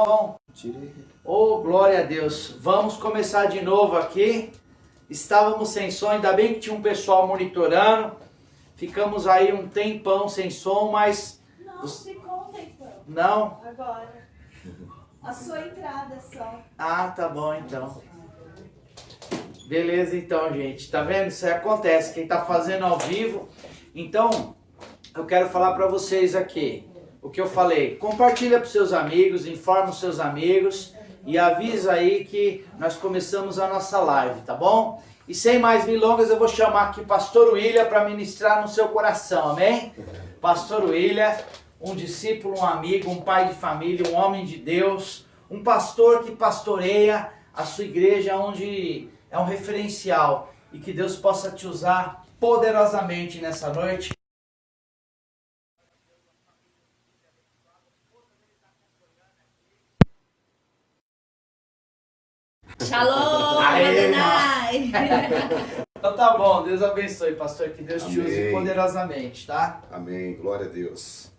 Bom, oh, glória a Deus. Vamos começar de novo aqui. Estávamos sem som, ainda bem que tinha um pessoal monitorando. Ficamos aí um tempão sem som, mas... Não, ficou um tempão. Não? Agora. A sua entrada só. Ah, tá bom então. Beleza então, gente. Tá vendo? Isso aí acontece. Quem tá fazendo ao vivo. Então, eu quero falar para vocês aqui o que eu falei. Compartilha para seus amigos, informa os seus amigos e avisa aí que nós começamos a nossa live, tá bom? E sem mais delongas, eu vou chamar aqui Pastor William para ministrar no seu coração, amém? Pastor William, um discípulo, um amigo, um pai de família, um homem de Deus, um pastor que pastoreia a sua igreja, onde é um referencial, e que Deus possa te usar poderosamente nessa noite. Shalom, Adonai. Então tá bom, Deus abençoe, pastor, que Deus te use Amém. poderosamente, tá? Amém, glória a Deus.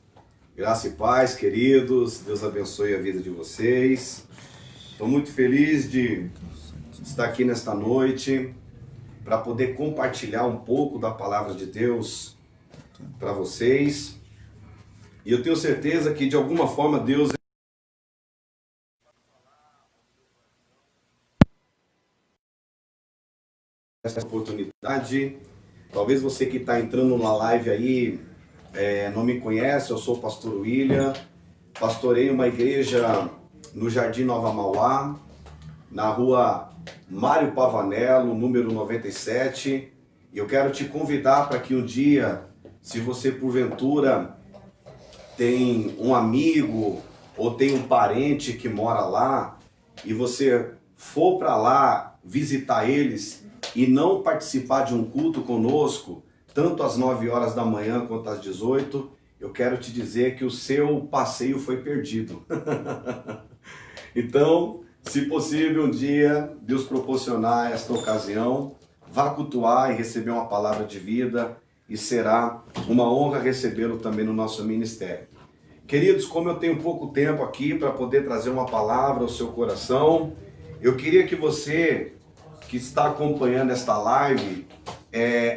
Graça e paz, queridos, Deus abençoe a vida de vocês. Estou muito feliz de estar aqui nesta noite para poder compartilhar um pouco da palavra de Deus para vocês. E eu tenho certeza que de alguma forma Deus essa oportunidade. Talvez você que está entrando na live aí não me conhece, eu sou o pastor William, pastorei uma igreja no Jardim Nova Mauá, na rua Mário Pavanello, número 97, e eu quero te convidar para que um dia, se você porventura tem um amigo ou tem um parente que mora lá, e você for para lá visitar eles e não participar de um culto conosco, tanto às 9 horas da manhã quanto às 18, eu quero te dizer que o seu passeio foi perdido. Então, se possível, um dia, Deus proporcionar esta ocasião, vá cultuar e receber uma palavra de vida, e será uma honra recebê-lo também no nosso ministério. Queridos, como eu tenho pouco tempo aqui para poder trazer uma palavra ao seu coração, eu queria que você que está acompanhando esta live,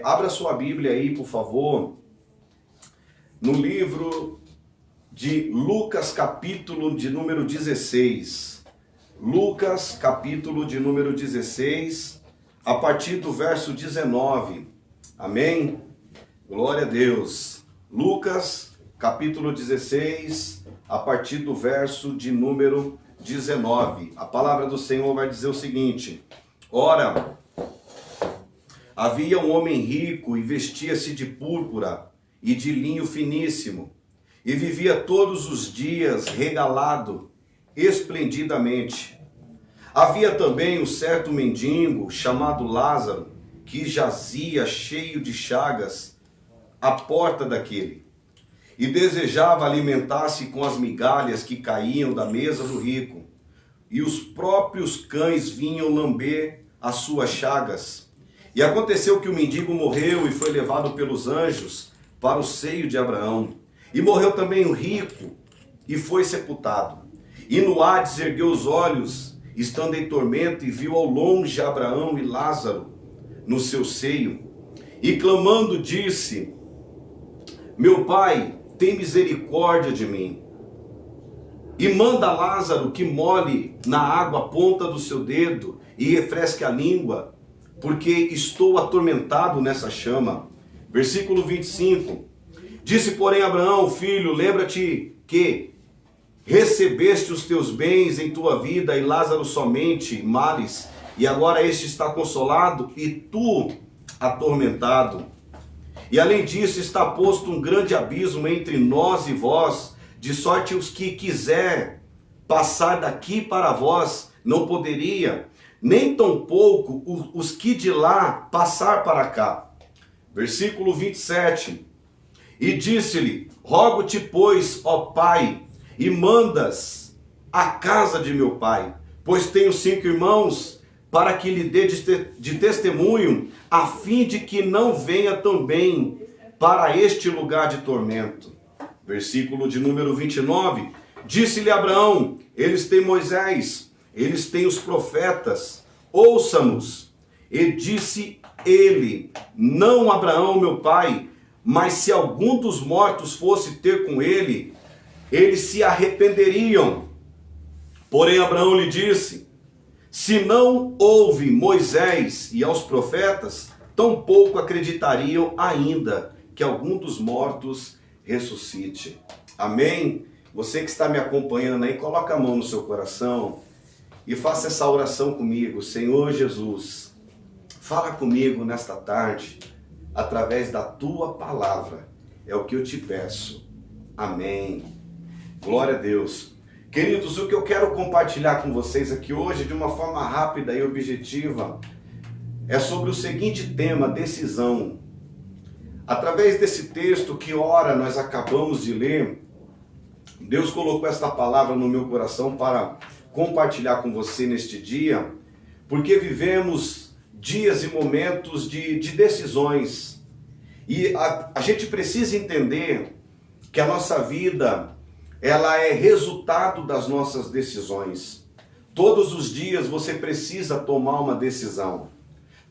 abra sua Bíblia aí, por favor, no livro de Lucas, capítulo de número 16. Lucas, capítulo de número 16, a partir do verso 19. Amém? Glória a Deus. Lucas, capítulo 16, a partir do verso de número 19. A palavra do Senhor vai dizer o seguinte: Ora, havia um homem rico e vestia-se de púrpura e de linho finíssimo, e vivia todos os dias regalado, esplendidamente. Havia também um certo mendigo chamado Lázaro, que jazia cheio de chagas à porta daquele, e desejava alimentar-se com as migalhas que caíam da mesa do rico, e os próprios cães vinham lamber as suas chagas. E aconteceu que o mendigo morreu e foi levado pelos anjos para o seio de Abraão. E morreu também o rico e foi sepultado. E no Hades ergueu os olhos, estando em tormento, e viu ao longe Abraão e Lázaro no seu seio. E clamando disse: Meu pai, tem misericórdia de mim, e manda Lázaro que molhe na água a ponta do seu dedo e refresque a língua, porque estou atormentado nessa chama. Versículo 25. Disse, porém, Abraão: Filho, lembra-te que recebeste os teus bens em tua vida, e Lázaro somente males, e agora este está consolado e tu atormentado. E além disso está posto um grande abismo entre nós e vós, de sorte os que quiser passar daqui para vós não poderia, nem tampouco os que de lá passar para cá. Versículo 27. E disse-lhe: Rogo-te, pois, ó pai, e mandas à casa de meu pai, pois tenho 5 irmãos, para que lhe dê de testemunho, a fim de que não venha também para este lugar de tormento. Versículo de número 29. Disse-lhe Abraão: eles têm Moisés, eles têm os profetas, ouça-nos. E disse ele: não Abraão, meu pai, mas se algum dos mortos fosse ter com ele, eles se arrependeriam. Porém Abraão lhe disse: se não houve Moisés e aos profetas, tampouco acreditariam ainda que algum dos mortos ressuscite. Amém? Você que está me acompanhando aí, coloca a mão no seu coração e faça essa oração comigo. Senhor Jesus, fala comigo nesta tarde, através da tua palavra. É o que eu te peço. Amém. Glória a Deus. Queridos, o que eu quero compartilhar com vocês aqui hoje, de uma forma rápida e objetiva, é sobre o seguinte tema: decisão. Através desse texto que ora nós acabamos de ler, Deus colocou esta palavra no meu coração para compartilhar com você neste dia, porque vivemos dias e momentos de decisões. E a gente precisa entender que a nossa vida, ela é resultado das nossas decisões. Todos os dias você precisa tomar uma decisão.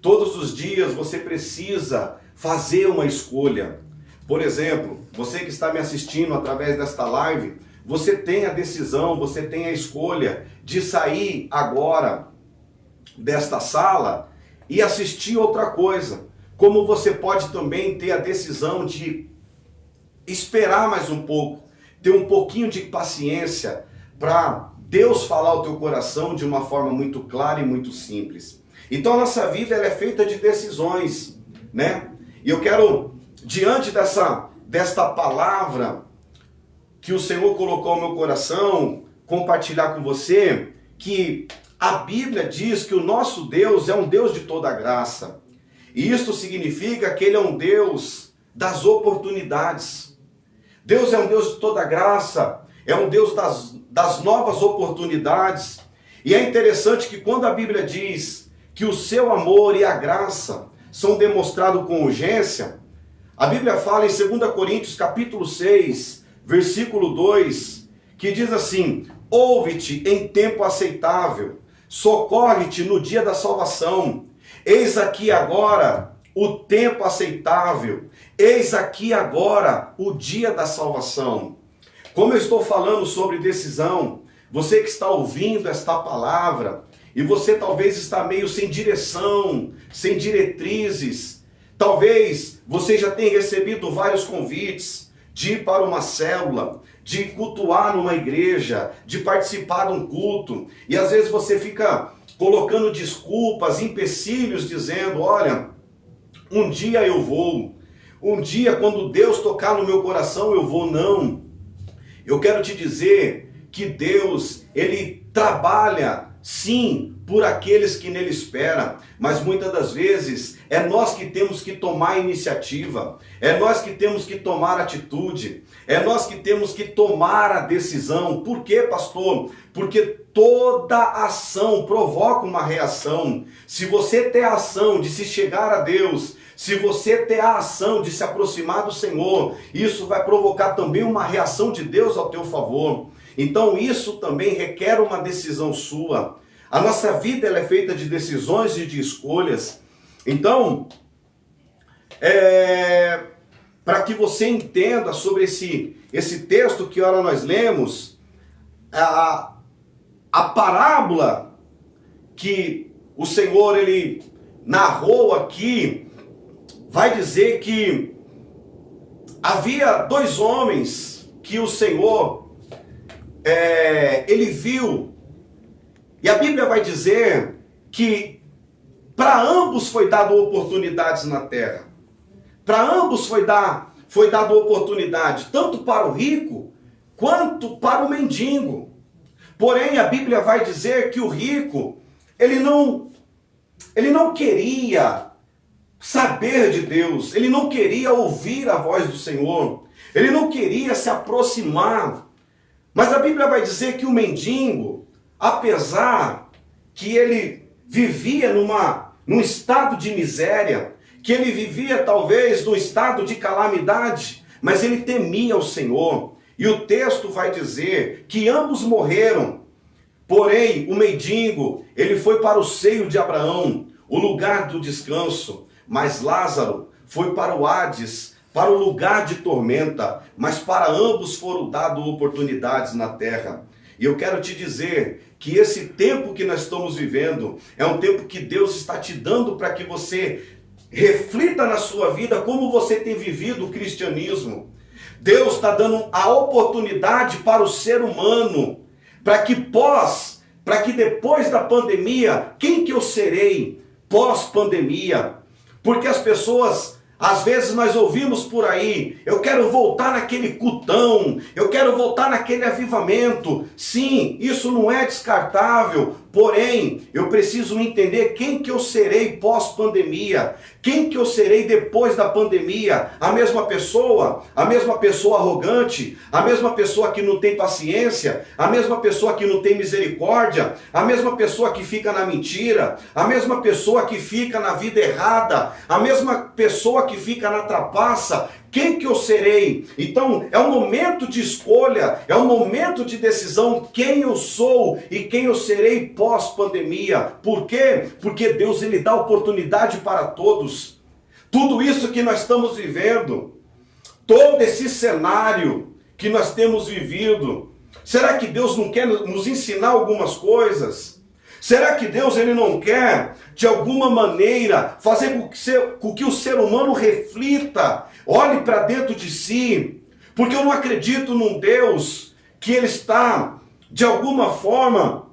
Todos os dias você precisa fazer uma escolha. Por exemplo, você que está me assistindo através desta live, você tem a decisão, você tem a escolha de sair agora desta sala e assistir outra coisa. Como você pode também ter a decisão de esperar mais um pouco, ter um pouquinho de paciência para Deus falar ao teu coração de uma forma muito clara e muito simples. Então a nossa vida, ela é feita de decisões, né? E eu quero, diante desta palavra que o Senhor colocou ao meu coração, compartilhar com você que a Bíblia diz que o nosso Deus é um Deus de toda graça. E isto significa que Ele é um Deus das oportunidades. Deus é um Deus de toda graça, é um Deus das novas oportunidades. E é interessante que quando a Bíblia diz que o seu amor e a graça são demonstrados com urgência, a Bíblia fala em 2 Coríntios capítulo 6, versículo 2, que diz assim: ouve-te em tempo aceitável, socorre-te no dia da salvação. Eis aqui agora o tempo aceitável, eis aqui agora o dia da salvação. Como eu estou falando sobre decisão, você que está ouvindo esta palavra, e você talvez está meio sem direção, sem diretrizes, talvez você já tenha recebido vários convites de ir para uma célula, de cultuar numa igreja, de participar de um culto, e às vezes você fica colocando desculpas, empecilhos, dizendo: olha, um dia eu vou, um dia quando Deus tocar no meu coração eu vou. Não, eu quero te dizer que Deus, Ele trabalha sim por aqueles que nele esperam, mas muitas das vezes é nós que temos que tomar a iniciativa, é nós que temos que tomar atitude, é nós que temos que tomar a decisão. Por quê, pastor? Porque toda ação provoca uma reação. Se você ter a ação de se chegar a Deus, se você ter a ação de se aproximar do Senhor, isso vai provocar também uma reação de Deus ao teu favor. Então isso também requer uma decisão sua. A nossa vida, ela é feita de decisões e de escolhas. Então, para que você entenda sobre esse texto que ora nós lemos, a parábola que o Senhor ele narrou aqui, vai dizer que havia dois homens que o Senhor ele viu. E a Bíblia vai dizer que para ambos foi dado oportunidades na terra. Para ambos foi dado oportunidade, tanto para o rico quanto para o mendigo. Porém, a Bíblia vai dizer que o rico, ele não queria saber de Deus, ele não queria ouvir a voz do Senhor, ele não queria se aproximar. Mas a Bíblia vai dizer que o mendigo, apesar que ele vivia num estado de miséria, que ele vivia talvez num estado de calamidade, mas ele temia o Senhor, E o texto vai dizer que ambos morreram. Porém, o mendigo, ele foi para o seio de Abraão, o lugar do descanso. Mas Lázaro foi para o Hades, para o lugar de tormenta. Mas para ambos foram dadas oportunidades na terra. E eu quero te dizer que esse tempo que nós estamos vivendo é um tempo que Deus está te dando para que você reflita na sua vida como você tem vivido o cristianismo. Deus está dando a oportunidade para o ser humano, para que depois da pandemia, quem que eu serei pós-pandemia? Porque as pessoas, às vezes nós ouvimos por aí, eu quero voltar naquele cultão, eu quero voltar naquele avivamento. Sim, isso não é descartável, porém, eu preciso entender quem que eu serei pós-pandemia, quem que eu serei depois da pandemia. A mesma pessoa arrogante, a mesma pessoa que não tem paciência, a mesma pessoa que não tem misericórdia, a mesma pessoa que fica na mentira, a mesma pessoa que fica na vida errada, a mesma pessoa que fica na trapaça. Quem que eu serei? Então, é um momento de escolha, é um momento de decisão, quem eu sou e quem eu serei pós-pandemia. Por quê? Porque Deus, ele dá oportunidade para todos. Tudo isso que nós estamos vivendo, todo esse cenário que nós temos vivido, será que Deus não quer nos ensinar algumas coisas? Será que Deus, ele não quer, de alguma maneira, fazer com que o ser humano reflita, olhe para dentro de si? Porque eu não acredito num Deus que ele está, de alguma forma,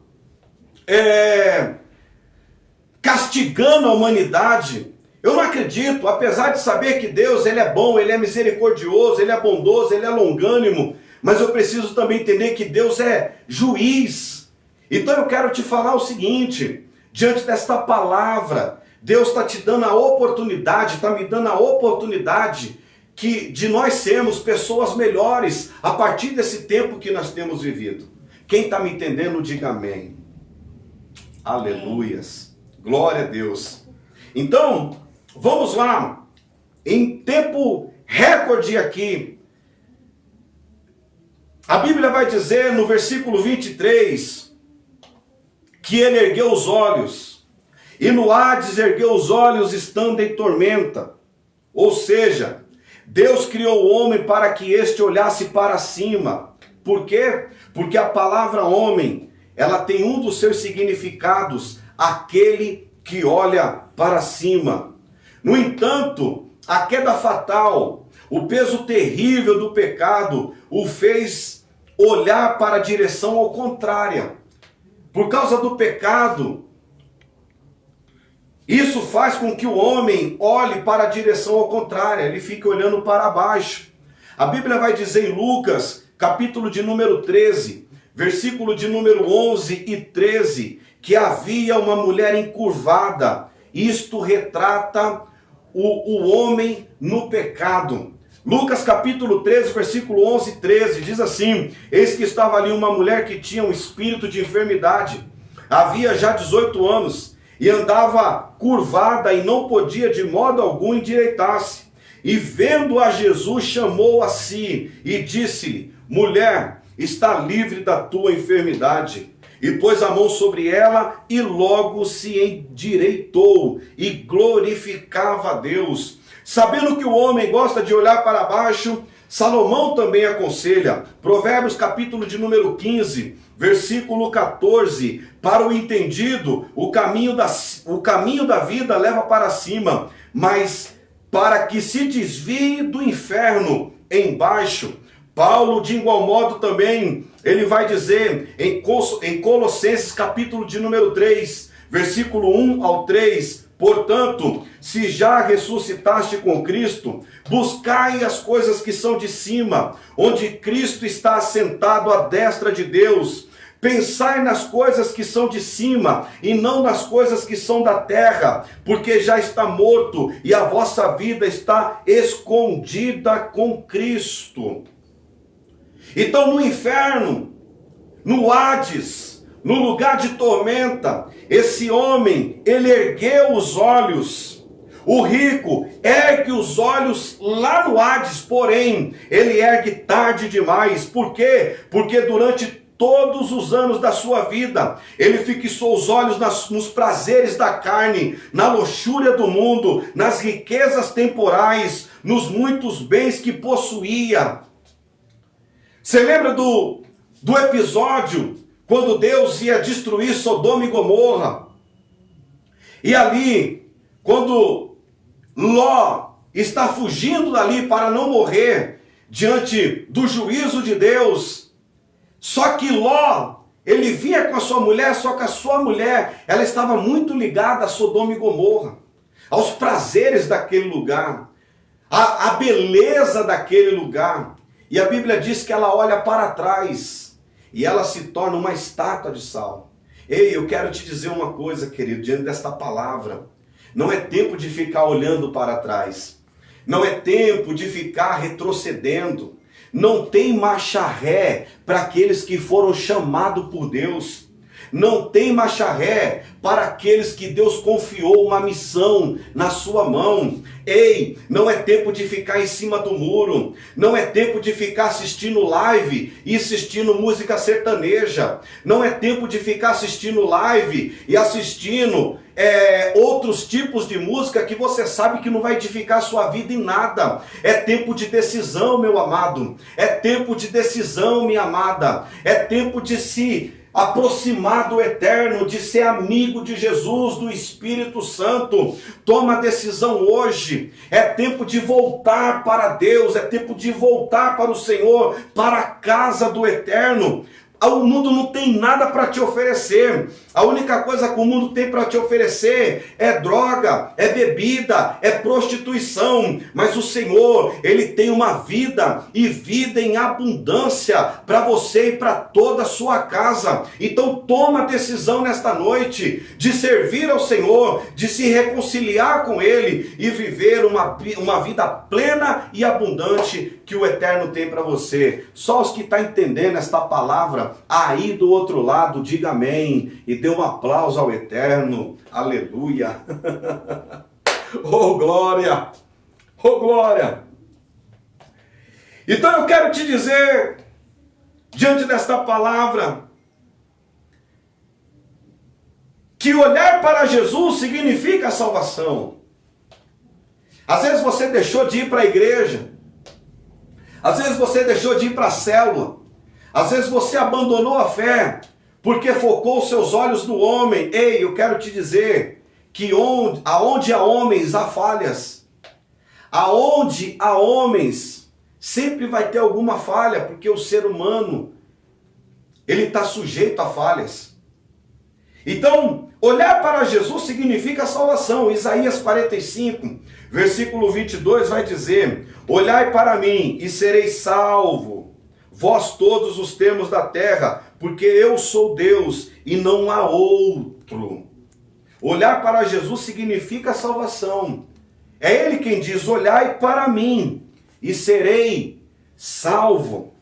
castigando a humanidade. Eu não acredito, apesar de saber que Deus, ele é bom, ele é misericordioso, ele é bondoso, ele é longânimo, mas eu preciso também entender que Deus é juiz. Então eu quero te falar o seguinte, diante desta palavra, Deus está te dando a oportunidade, está me dando a oportunidade de nós sermos pessoas melhores a partir desse tempo que nós temos vivido. Quem está me entendendo, diga amém. Aleluias. Glória a Deus. Então, vamos lá. Em tempo recorde aqui, a Bíblia vai dizer no versículo 23... que ele ergueu os olhos, e no Hades ergueu os olhos estando em tormenta. Ou seja, Deus criou o homem para que este olhasse para cima. Por quê? Porque a palavra homem, ela tem um dos seus significados, aquele que olha para cima. No entanto, a queda fatal, o peso terrível do pecado, o fez olhar para a direção ao contrária. Por causa do pecado, isso faz com que o homem olhe para a direção ao contrário, ele fica olhando para baixo. A Bíblia vai dizer em Lucas, capítulo de número 13, versículo de número 11 e 13, que havia uma mulher encurvada. Isto retrata o homem no pecado. Lucas capítulo 13, versículo 11 e 13, diz assim: eis que estava ali uma mulher que tinha um espírito de enfermidade, havia já 18 anos, e andava curvada e não podia de modo algum endireitar-se. E vendo a Jesus, chamou a si e disse-lhe: mulher, está livre da tua enfermidade. E pôs a mão sobre ela e logo se endireitou e glorificava a Deus. Sabendo que o homem gosta de olhar para baixo, Salomão também aconselha, Provérbios capítulo de número 15, versículo 14, para o entendido, o caminho da vida leva para cima, mas para que se desvie do inferno embaixo. Paulo, de igual modo também, ele vai dizer em Colossenses capítulo de número 3, versículo 1 ao 3, portanto, se já ressuscitaste com Cristo, buscai as coisas que são de cima, onde Cristo está assentado à destra de Deus. Pensai nas coisas que são de cima, e não nas coisas que são da terra, porque já está morto, e a vossa vida está escondida com Cristo. Então no inferno, no Hades, no lugar de tormenta, esse homem, ele ergueu os olhos. O rico ergue os olhos lá no Hades, porém, ele ergue tarde demais. Por quê? Porque durante todos os anos da sua vida, ele fixou os olhos nos prazeres da carne, na luxúria do mundo, nas riquezas temporais, nos muitos bens que possuía. Você lembra do episódio quando Deus ia destruir Sodoma e Gomorra? E ali, quando Ló está fugindo dali para não morrer diante do juízo de Deus, só que Ló, ele vinha com a sua mulher, só que a sua mulher, ela estava muito ligada a Sodoma e Gomorra, aos prazeres daquele lugar, a beleza daquele lugar. E a Bíblia diz que ela olha para trás e ela se torna uma estátua de sal. Ei, eu quero te dizer uma coisa, querido, diante desta palavra. Não é tempo de ficar olhando para trás. Não é tempo de ficar retrocedendo. Não tem marcha ré para aqueles que foram chamados por Deus. Não tem marcha ré para aqueles que Deus confiou uma missão na sua mão. Ei, não é tempo de ficar em cima do muro. Não é tempo de ficar assistindo live e assistindo música sertaneja. Não é tempo de ficar assistindo live e assistindo outros tipos de música que você sabe que não vai edificar a sua vida em nada. É tempo de decisão, meu amado. É tempo de decisão, minha amada. É tempo de se aproximar do eterno, de ser amigo de Jesus, do Espírito Santo. Toma a decisão hoje. É tempo de voltar para Deus, é tempo de voltar para o Senhor, para a casa do eterno. O mundo não tem nada para te oferecer. A única coisa que o mundo tem para te oferecer é droga, é bebida, é prostituição. Mas o Senhor, Ele tem uma vida e vida em abundância para você e para toda a sua casa. Então toma a decisão nesta noite de servir ao Senhor, de se reconciliar com Ele e viver uma vida plena e abundante que o Eterno tem para você. Só os que estão entendendo esta palavra aí do outro lado, diga amém e dê um aplauso ao Eterno. Aleluia. Oh glória, oh glória. Então eu quero te dizer, diante desta palavra, que olhar para Jesus significa salvação. Às vezes você deixou de ir para a igreja, às vezes você deixou de ir para a célula, às vezes você abandonou a fé, porque focou os seus olhos no homem. Ei, eu quero te dizer que aonde há homens há falhas. Aonde há homens, sempre vai ter alguma falha, porque o ser humano, ele está sujeito a falhas. Então, olhar para Jesus significa salvação. Isaías 45, versículo 22 vai dizer: olhai para mim e sereis salvo, vós todos os termos da terra, porque eu sou Deus e não há outro. Olhar para Jesus significa salvação. É Ele quem diz: olhai para mim e serei salvo.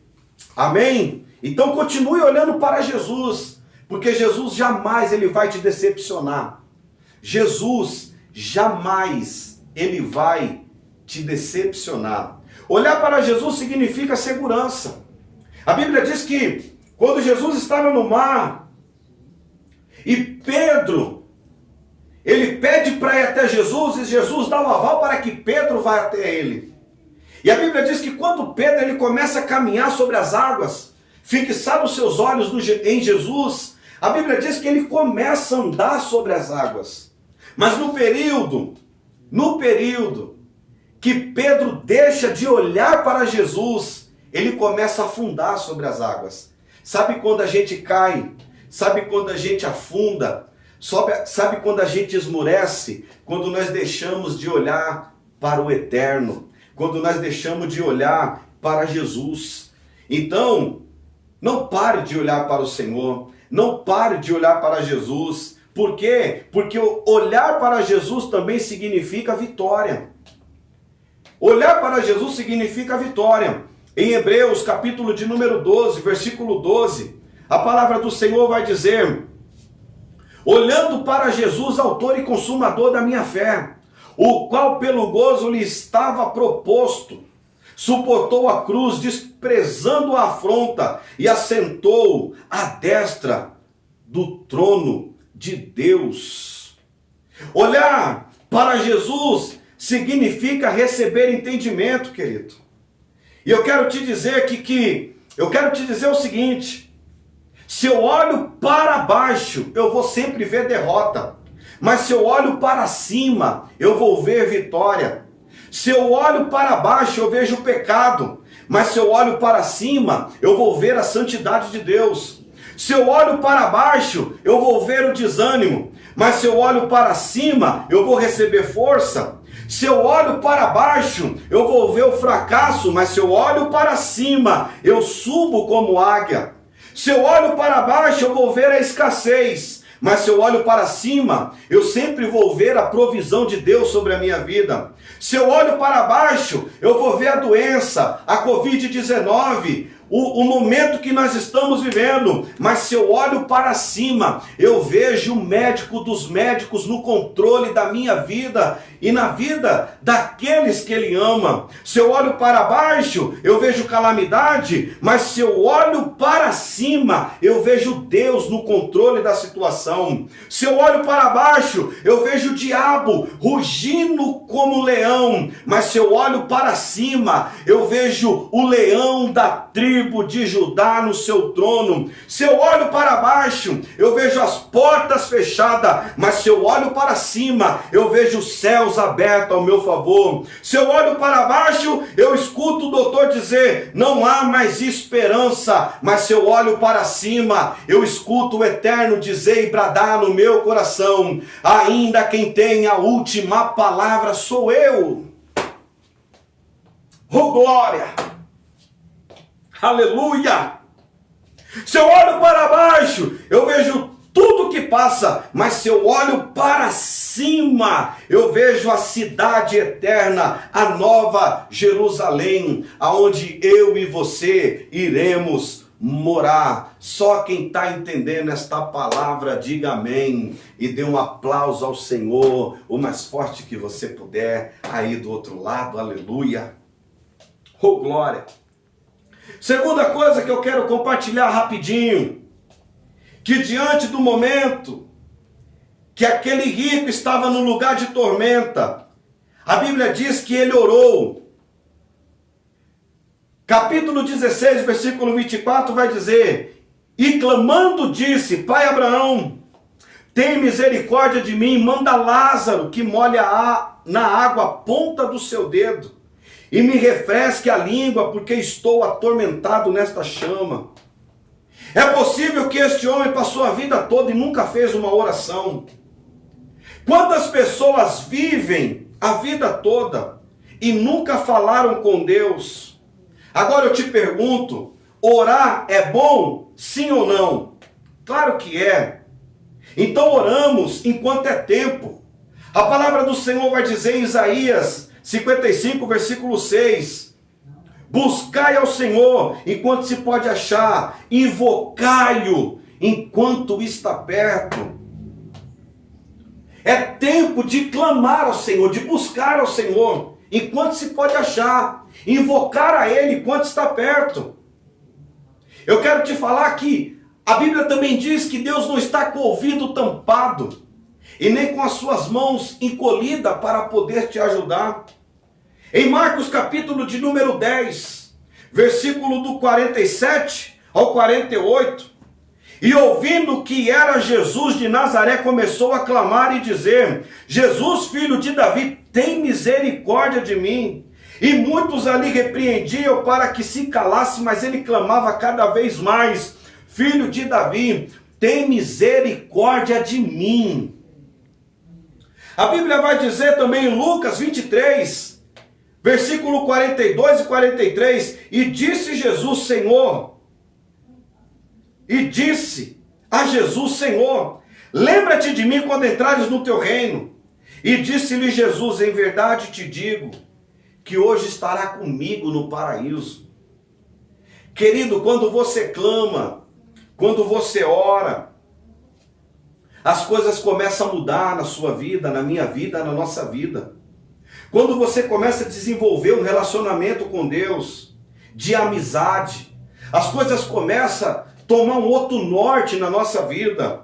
Amém? Então continue olhando para Jesus, porque Jesus jamais ele vai te decepcionar. Jesus jamais ele vai te decepcionar. Olhar para Jesus significa segurança. A Bíblia diz que quando Jesus estava no mar e Pedro, ele pede para ir até Jesus e Jesus dá o aval para que Pedro vá até ele. E a Bíblia diz que quando Pedro ele começa a caminhar sobre as águas, fixar os seus olhos em Jesus, a Bíblia diz que ele começa a andar sobre as águas. Mas no período que Pedro deixa de olhar para Jesus, ele começa a afundar sobre as águas. Sabe quando a gente cai? Sabe quando a gente afunda? Sabe quando a gente esmurece? Quando nós deixamos de olhar para o eterno. Quando nós deixamos de olhar para Jesus. Então, não pare de olhar para o Senhor. Não pare de olhar para Jesus. Por quê? Porque olhar para Jesus também significa vitória. Olhar para Jesus significa vitória. Em Hebreus, capítulo de número 12, versículo 12, a palavra do Senhor vai dizer: olhando para Jesus, autor e consumador da minha fé, o qual pelo gozo lhe estava proposto, suportou a cruz, desprezando a afronta, e assentou à destra do trono de Deus. Olhar para Jesus significa receber entendimento, querido. E eu quero te dizer eu quero te dizer o seguinte: se eu olho para baixo, eu vou sempre ver derrota. Mas se eu olho para cima, eu vou ver vitória. Se eu olho para baixo, eu vejo pecado. Mas se eu olho para cima, eu vou ver a santidade de Deus. Se eu olho para baixo, eu vou ver o desânimo. Mas se eu olho para cima, eu vou receber força. Se eu olho para baixo, eu vou ver o fracasso. Mas se eu olho para cima, eu subo como águia. Se eu olho para baixo, eu vou ver a escassez. Mas se eu olho para cima, eu sempre vou ver a provisão de Deus sobre a minha vida. Se eu olho para baixo, eu vou ver a doença, a Covid-19, o momento que nós estamos vivendo. Mas se eu olho para cima, eu vejo o médico dos médicos no controle da minha vida e na vida daqueles que Ele ama. Se eu olho para baixo, eu vejo calamidade, mas se eu olho para cima, eu vejo Deus no controle da situação. Se eu olho para baixo, eu vejo o diabo rugindo como leão, mas se eu olho para cima, eu vejo o leão da tribo de Judá no seu trono. Se eu olho para baixo, eu vejo as portas fechadas, mas se eu olho para cima, eu vejo os céus abertos ao meu favor. Se eu olho para baixo, eu escuto o doutor dizer, não há mais esperança, mas se eu olho para cima, eu escuto o Eterno dizer e bradar no meu coração, ainda quem tem a última palavra sou eu. Oh glória! Aleluia! Se eu olho para baixo, eu vejo tudo que passa, mas se eu olho para cima, eu vejo a cidade eterna, a nova Jerusalém, aonde eu e você iremos morar. Só quem está entendendo esta palavra, diga amém e dê um aplauso ao Senhor, o mais forte que você puder, aí do outro lado, aleluia. Oh glória! Segunda coisa que eu quero compartilhar rapidinho, que diante do momento que aquele rico estava no lugar de tormenta, a Bíblia diz que ele orou. Capítulo 16, versículo 24 vai dizer, e clamando disse, Pai Abraão, tem misericórdia de mim, manda Lázaro que molhe na água a ponta do seu dedo, e me refresque a língua, porque estou atormentado nesta chama. É possível que este homem passou a vida toda e nunca fez uma oração. Quantas pessoas vivem a vida toda e nunca falaram com Deus? Agora eu te pergunto, orar é bom, sim ou não? Claro que é. Então oramos enquanto é tempo. A palavra do Senhor vai dizer em Isaías 55, versículo 6, buscai ao Senhor enquanto se pode achar, invocai-o enquanto está perto. É tempo de clamar ao Senhor, de buscar ao Senhor enquanto se pode achar, invocar a Ele enquanto está perto. Eu quero te falar que a Bíblia também diz que Deus não está com o ouvido tampado e nem com as suas mãos encolhidas para poder te ajudar. Em Marcos capítulo de número 10, versículo do 47 ao 48, e ouvindo que era Jesus de Nazaré, começou a clamar e dizer, Jesus, filho de Davi, tem misericórdia de mim. E muitos ali repreendiam para que se calasse, mas ele clamava cada vez mais, filho de Davi, tem misericórdia de mim. A Bíblia vai dizer também em Lucas 23, versículo 42 e 43, e disse Jesus, Senhor, e disse a Jesus, Senhor, lembra-te de mim quando entrares no teu reino. E disse-lhe Jesus, em verdade te digo, que hoje estará comigo no paraíso. Querido, quando você clama, quando você ora, as coisas começam a mudar na sua vida, na minha vida, na nossa vida. Quando você começa a desenvolver um relacionamento com Deus, de amizade, as coisas começam a tomar um outro norte na nossa vida.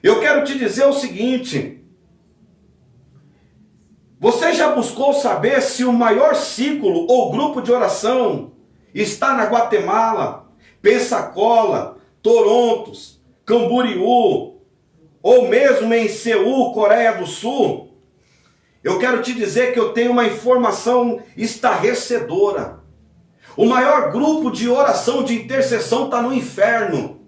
Eu quero te dizer o seguinte: você já buscou saber se o maior círculo ou grupo de oração está na Guatemala, Pensacola, Toronto, Camboriú, ou mesmo em Seul, Coreia do Sul? Eu quero te dizer que eu tenho uma informação estarrecedora. O maior grupo de oração, de intercessão, está no inferno.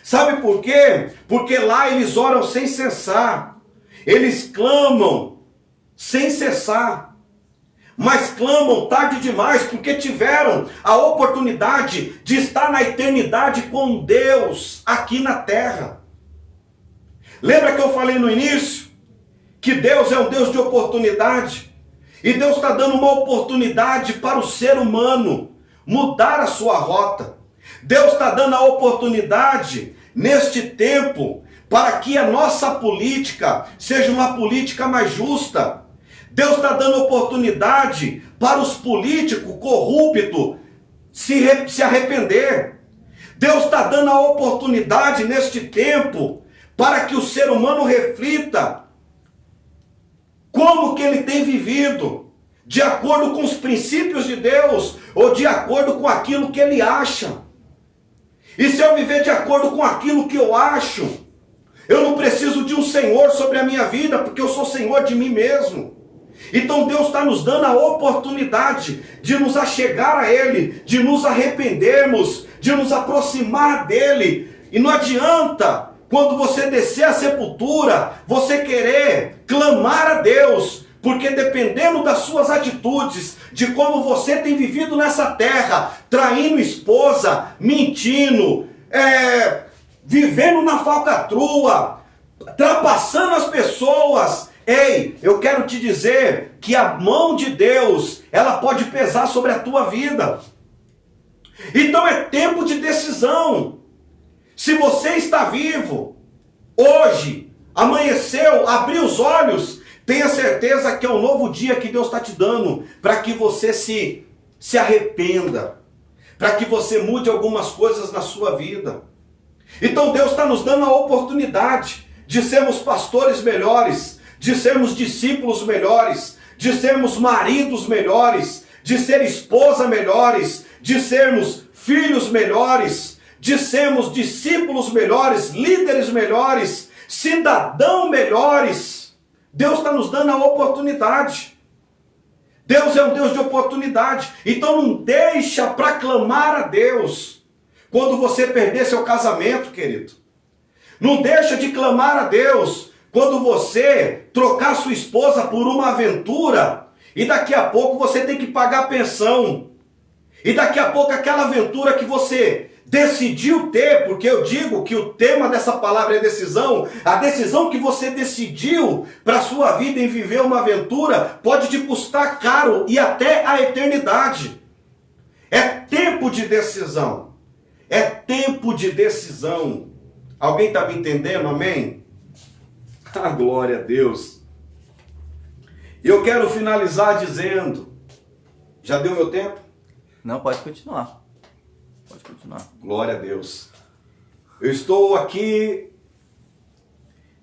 Sabe por quê? Porque lá eles oram sem cessar. Eles clamam sem cessar. Mas clamam tarde demais, porque tiveram a oportunidade de estar na eternidade com Deus aqui na terra. Lembra que eu falei no início? Que Deus é um Deus de oportunidade. E Deus está dando uma oportunidade para o ser humano mudar a sua rota. Deus está dando a oportunidade neste tempo para que a nossa política seja uma política mais justa. Deus está dando oportunidade para os políticos corruptos se arrepender. Deus está dando a oportunidade neste tempo para que o ser humano reflita como que ele tem vivido, de acordo com os princípios de Deus, ou de acordo com aquilo que ele acha. E se eu viver de acordo com aquilo que eu acho, eu não preciso de um Senhor sobre a minha vida, porque eu sou Senhor de mim mesmo. Então Deus está nos dando a oportunidade de nos achegar a Ele, de nos arrependermos, de nos aproximar dEle. E não adianta, quando você descer a sepultura, você querer clamar a Deus, porque dependendo das suas atitudes, de como você tem vivido nessa terra, traindo esposa, mentindo, vivendo na falcatrua, trapaçando as pessoas, ei, eu quero te dizer que a mão de Deus, ela pode pesar sobre a tua vida. Então é tempo de decisão. Se você está vivo, hoje, amanheceu, abriu os olhos, tenha certeza que é um novo dia que Deus está te dando, para que você se arrependa, para que você mude algumas coisas na sua vida. Então Deus está nos dando a oportunidade de sermos pastores melhores, de sermos discípulos melhores, de sermos maridos melhores, de ser esposa melhores, de sermos filhos melhores, de sermos discípulos melhores, líderes melhores, cidadãos melhores. Deus está nos dando a oportunidade. Deus é um Deus de oportunidade. Então não deixa para clamar a Deus quando você perder seu casamento, querido. Não deixa de clamar a Deus quando você trocar sua esposa por uma aventura e daqui a pouco você tem que pagar a pensão. E daqui a pouco aquela aventura que você decidiu ter, porque eu digo que o tema dessa palavra é decisão, a decisão que você decidiu para a sua vida em viver uma aventura pode te custar caro e até a eternidade. É tempo de decisão. É tempo de decisão. Alguém está me entendendo? Amém? Ah, glória a Deus. Eu quero finalizar dizendo, já deu meu tempo? Não, pode continuar. Pode continuar. Glória a Deus. Eu estou aqui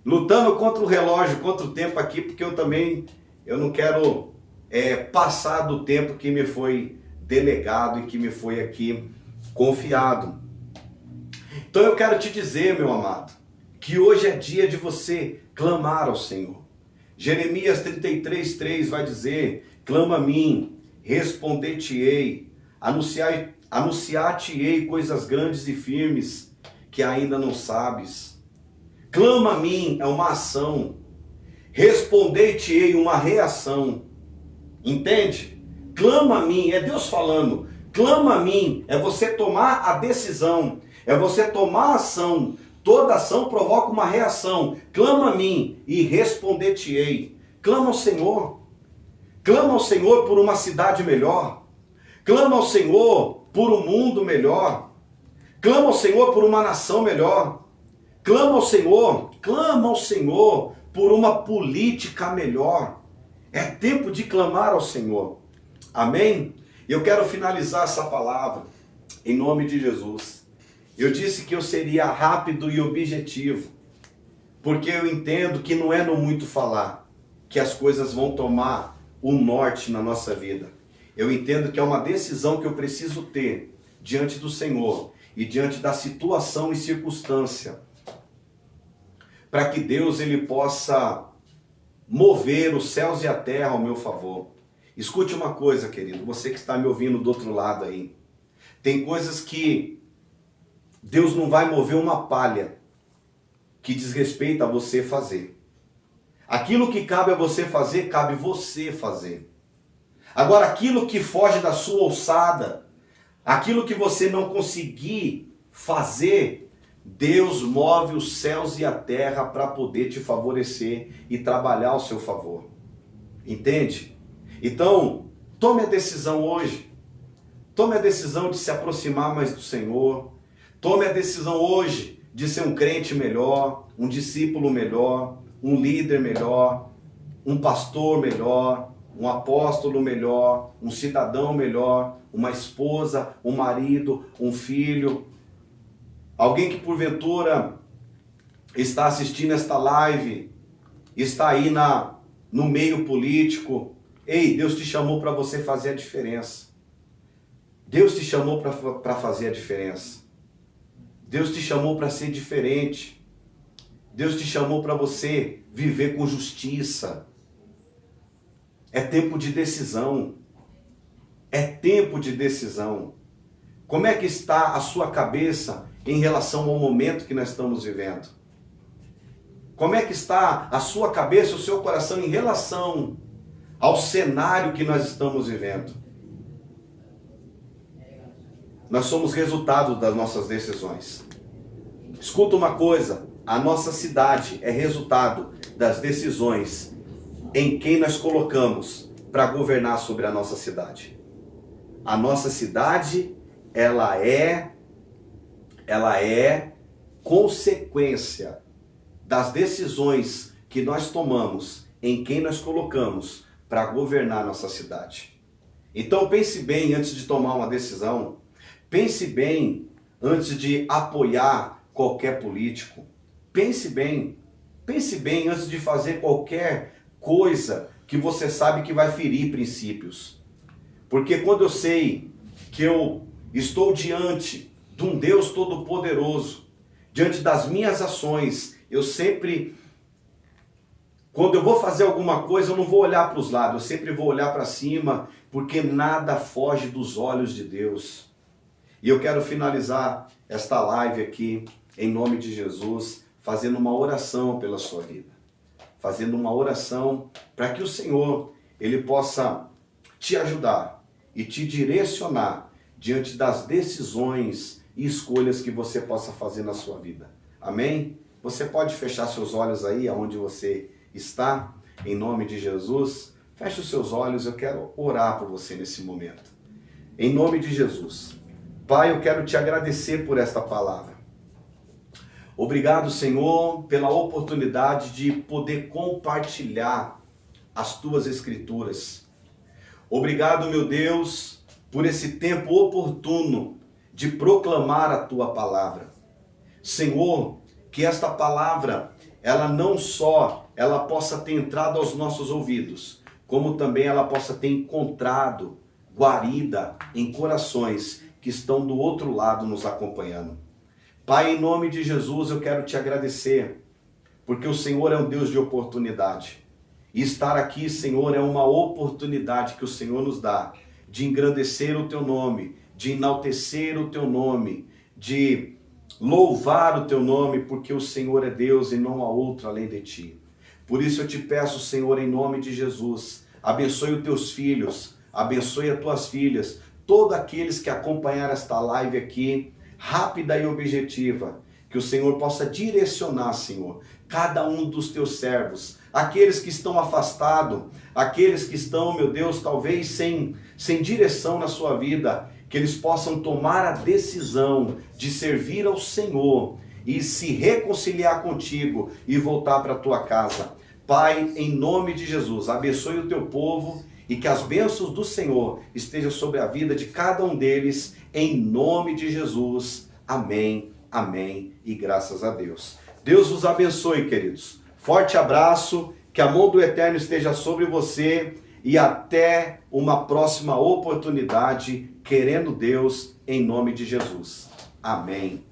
lutando contra o relógio, contra o tempo aqui, porque eu não quero passar do tempo que me foi delegado e que me foi aqui confiado. Então eu quero te dizer, meu amado, que hoje é dia de você clamar ao Senhor. Jeremias 33:3 vai dizer: clama a mim, responder-te-ei, anunciar-te-ei coisas grandes e firmes que ainda não sabes. Clama a mim é uma ação, responder-te-ei uma reação. Entende? Clama a mim, é Deus falando. Clama a mim é você tomar a decisão, é você tomar a ação. Toda ação provoca uma reação. Clama a mim e responder-te-ei. Clama ao Senhor. Clama ao Senhor por uma cidade melhor. Clama ao Senhor por um mundo melhor. Clama ao Senhor por uma nação melhor. Clama ao Senhor por uma política melhor. É tempo de clamar ao Senhor. Amém? E eu quero finalizar essa palavra em nome de Jesus. Eu disse que eu seria rápido e objetivo, porque eu entendo que não é no muito falar que as coisas vão tomar o norte na nossa vida. Eu entendo que é uma decisão que eu preciso ter diante do Senhor e diante da situação e circunstância, para que Deus ele possa mover os céus e a terra ao meu favor. Escute uma coisa, querido, você que está me ouvindo do outro lado aí. Tem coisas que Deus não vai mover uma palha que diz respeito a você fazer. Aquilo que cabe a você fazer, cabe você fazer. Agora, aquilo que foge da sua alçada, aquilo que você não conseguir fazer, Deus move os céus e a terra para poder te favorecer e trabalhar ao seu favor. Entende? Então, tome a decisão hoje. Tome a decisão de se aproximar mais do Senhor. Tome a decisão hoje de ser um crente melhor, um discípulo melhor, um líder melhor, um pastor melhor, um apóstolo melhor, um cidadão melhor, uma esposa, um marido, um filho. Alguém que porventura está assistindo esta live, está aí no meio político. Ei, Deus te chamou para você fazer a diferença. Deus te chamou para fazer a diferença. Deus te chamou para ser diferente. Deus te chamou para você viver com justiça. É tempo de decisão. É tempo de decisão. Como é que está a sua cabeça em relação ao momento que nós estamos vivendo? Como é que está a sua cabeça, o seu coração em relação ao cenário que nós estamos vivendo? Nós somos resultado das nossas decisões. Escuta uma coisa, a nossa cidade é resultado das decisões em quem nós colocamos para governar sobre a nossa cidade. A nossa cidade, ela é consequência das decisões que nós tomamos em quem nós colocamos para governar a nossa cidade. Então pense bem antes de tomar uma decisão. Pense bem antes de apoiar qualquer político. Pense bem antes de fazer qualquer coisa que você sabe que vai ferir princípios. Porque quando eu sei que eu estou diante de um Deus Todo-Poderoso, diante das minhas ações, eu sempre, quando eu vou fazer alguma coisa, eu não vou olhar para os lados, eu sempre vou olhar para cima, porque nada foge dos olhos de Deus. E eu quero finalizar esta live aqui, em nome de Jesus, fazendo uma oração pela sua vida. Fazendo uma oração para que o Senhor, Ele possa te ajudar e te direcionar diante das decisões e escolhas que você possa fazer na sua vida. Amém? Você pode fechar seus olhos aí, aonde você está, em nome de Jesus. Feche os seus olhos, eu quero orar por você nesse momento. Em nome de Jesus. Pai, eu quero te agradecer por esta palavra. Obrigado, Senhor, pela oportunidade de poder compartilhar as tuas escrituras. Obrigado, meu Deus, por esse tempo oportuno de proclamar a tua palavra. Senhor, que esta palavra, ela não só ela possa ter entrado aos nossos ouvidos, como também ela possa ter encontrado guarida em corações que estão do outro lado nos acompanhando. Pai, em nome de Jesus, eu quero te agradecer, porque o Senhor é um Deus de oportunidade. E estar aqui, Senhor, é uma oportunidade que o Senhor nos dá de engrandecer o teu nome, de enaltecer o teu nome, de louvar o teu nome, porque o Senhor é Deus e não há outro além de ti. Por isso eu te peço, Senhor, em nome de Jesus, abençoe os teus filhos, abençoe as tuas filhas, todos aqueles que acompanharam esta live aqui, rápida e objetiva, que o Senhor possa direcionar, Senhor, cada um dos teus servos, aqueles que estão afastados, aqueles que estão, meu Deus, talvez sem direção na sua vida, que eles possam tomar a decisão de servir ao Senhor e se reconciliar contigo e voltar para a tua casa. Pai, em nome de Jesus, abençoe o teu povo e que as bênçãos do Senhor estejam sobre a vida de cada um deles, em nome de Jesus. Amém, amém e graças a Deus. Deus vos abençoe, queridos. Forte abraço, que a mão do Eterno esteja sobre você e até uma próxima oportunidade, querendo Deus, em nome de Jesus. Amém.